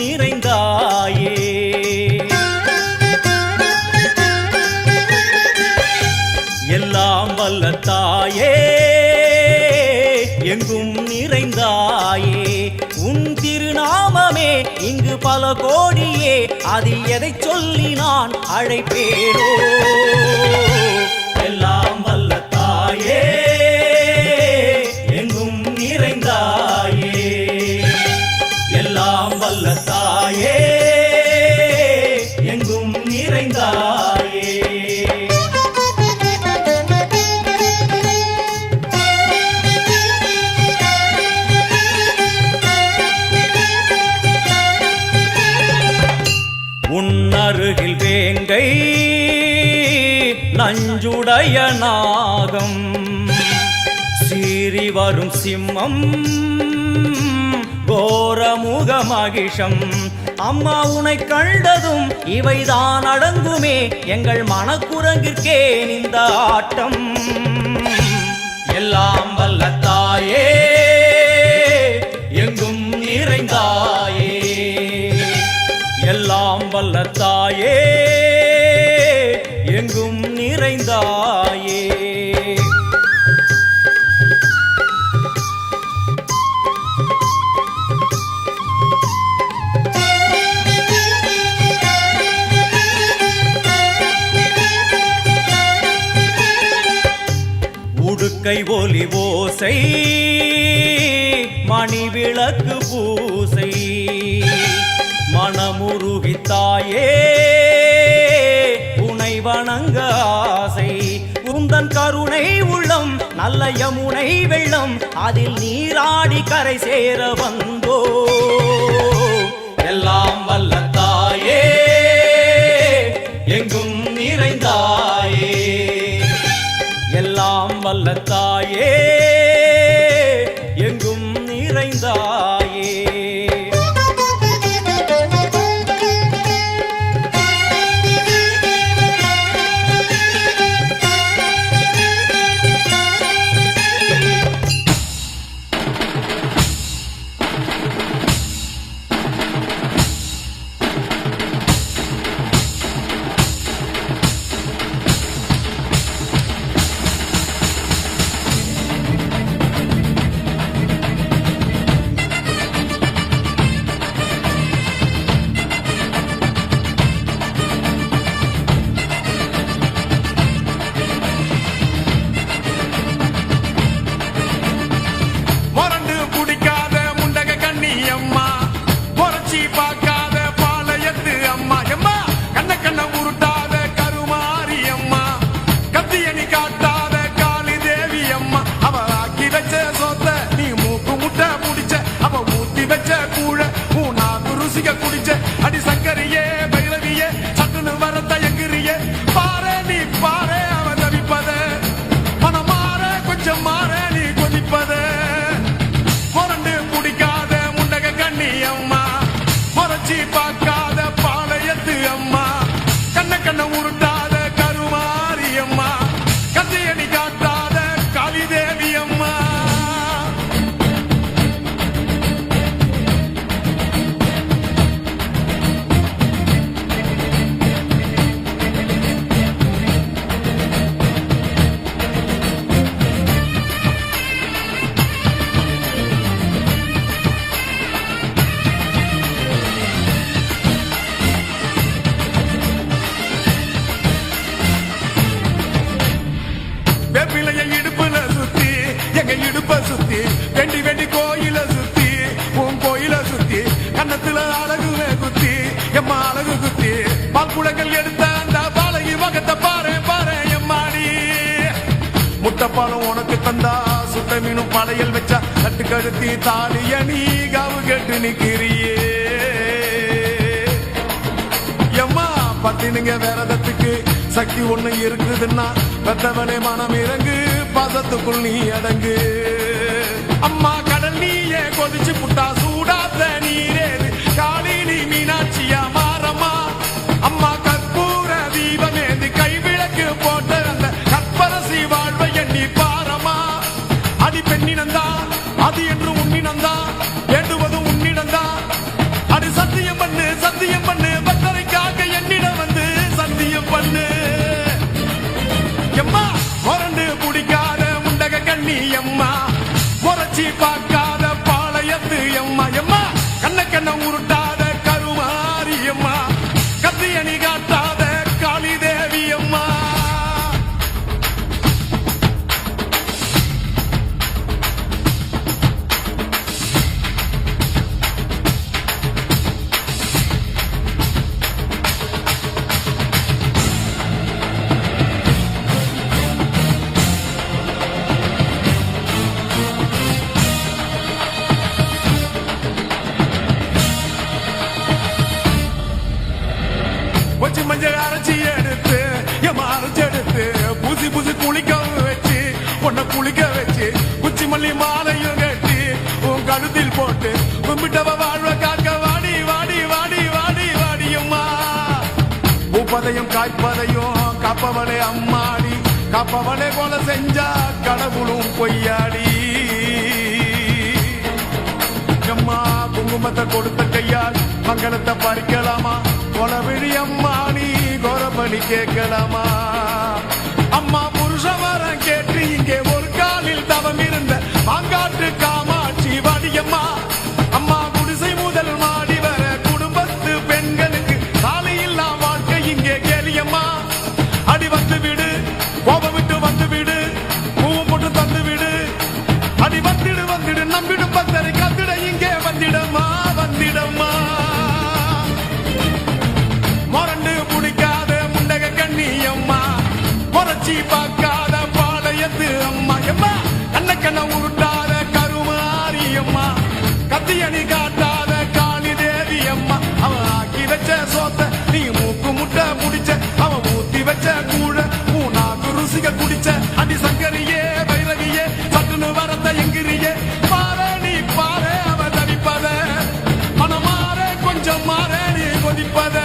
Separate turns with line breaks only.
நிறைந்தாயே. எல்லாம் வல்ல தாயே எங்கும் நிறைந்தாயே. உன் திருநாமமே இங்கு பல கோடியே, அதில் எதை சொல்லி நான் அழைப்பேனோ. எல்லாம் வல்ல தாயே எங்கும் நிறைந்தாயே. எல்லாம் வல்ல தாயே எங்கும் நிறைந்தாயே. உன்னருகில் வேங்கை நஞ்சுடைய நாகம், சீறி வரும் சிம்மம் கோரமுக மகிஷம். அம்மா உனை கண்டதும் இவைதான் அடங்குமே, எங்கள் மனக்குரங்கிற்கே இந்த ஆட்டம். எல்லாம் வல்ல தாயே எங்கும் நிறைந்தாயே. எல்லாம் வல்ல தாயே எங்கும் நிறைந்தாயே. உடுக்கை ஒலி ஓசை மணி விளக்கு பூசை, மனமுருகித்தாயே உனை வணங்க ஆசை. உந்தன் கருணை உள்ளம் நல்ல யமுனை வெள்ளம், அதில் நீராடி கரை சேர வந்தோ. எல்லாம் வல்ல தாயே எங்கும் நிறைந்தாயே. எல்லாம் வல்ல தாயே எங்கும் நிறைந்தாயே.
முட்டப்பாலம் உனக்கு தந்தா சுட்ட மீனும் படையல் வச்சா தட்டு கழுத்தி தாலிய நீ காவு கேட்டு நிக்கிறியே. எம்மா பத்தினுங்க விரதத்துக்கு சக்தி ஒண்ணு இருக்குதுன்னா பெத்தவனே மனம் இறங்கு, பாசத்துக்குள் நீ அடங்கு. அம்மா கடல் நீயே கொதிச்சு புட்டா சூடாத்த நீரேது காளி நீ மீனாட்சியா மாறம்மா. அம்மா கற்பூர தீபமேந்தி கைவிளக்கு போட்ட அந்த கற்பரசி வாழ்வை எண்ணி பாரமா. அடி பெண்ணினந்தா அது என்று உன்னினந்தா வேண்டுவதும் உன்னிடந்தா. அடி சத்திய முடிஞ்ச அரைச்சி எடுத்து என் அரைச்சி எடுத்து புசி புசி குளிக்கவும் வச்சு உன்னை குளிக்க வச்சு குச்சி மல்லி மாலையும் கட்டி உன் கழுத்தில் போட்டு கும்பிட்டவ வாழ்வ காக்க வாடி வாடி வாடி வாடி வாடியம்மா பூப்பதையும் காய்ப்பதையும் காப்பவளே அம்மாடி காப்பவளே போல செஞ்சா கடவுளும் பொய்யாடி அம்மா குங்குமத்தை கொடுத்த கையால் மங்களத்தை பறிக்கலாமா கொலவிழி அம்மா நீ கோரபலி கேட்கலாமா அம்மா புருஷ வரம் கேட்டு இங்கே ஒரு காலில் தவம் இருந்த மாங்காட்டு காமாட்சி வாடியம்மா அம்மா குடிசை முதல் மாடி வர குடும்பத்து பெண்களுக்கு சாலையில்லா வாழ்க்கை இங்கே கேலியம்மா அடி வந்து விடு கோபம் விட்டு வந்து விடு பூவும் போட்டு தந்து விடு அடி வந்துடு வந்துடு நம்பிடும் பக்தரை கத்திட இங்கே வந்திடம்மா வந்திடம்மா மொரண்டு பிடிக்காத முண்டக கண்ணியம்மா முறைச்சி பார்க்காத பாளையத்து அம்மா எம்மா கண்ண கண்ண உருட்டாத கருமாரி அம்மா கத்தியணி காட்டாத காளி தேவி அம்மா அவன் ஆக்கி வச்ச சோத்த நீ மூக்கு முட்டை முடிச்ச அவன் ஊத்தி வச்ச கூழ மூணாக்கு ருசிக குடிச்ச அடி சங்கரியே வைரவியே சட்டுன்னு வரத்த எங்கிரியே பாரு நீ பாரு அவ தவிப்பத மனமாற கொஞ்சம் மாற நீ கொதிப்பத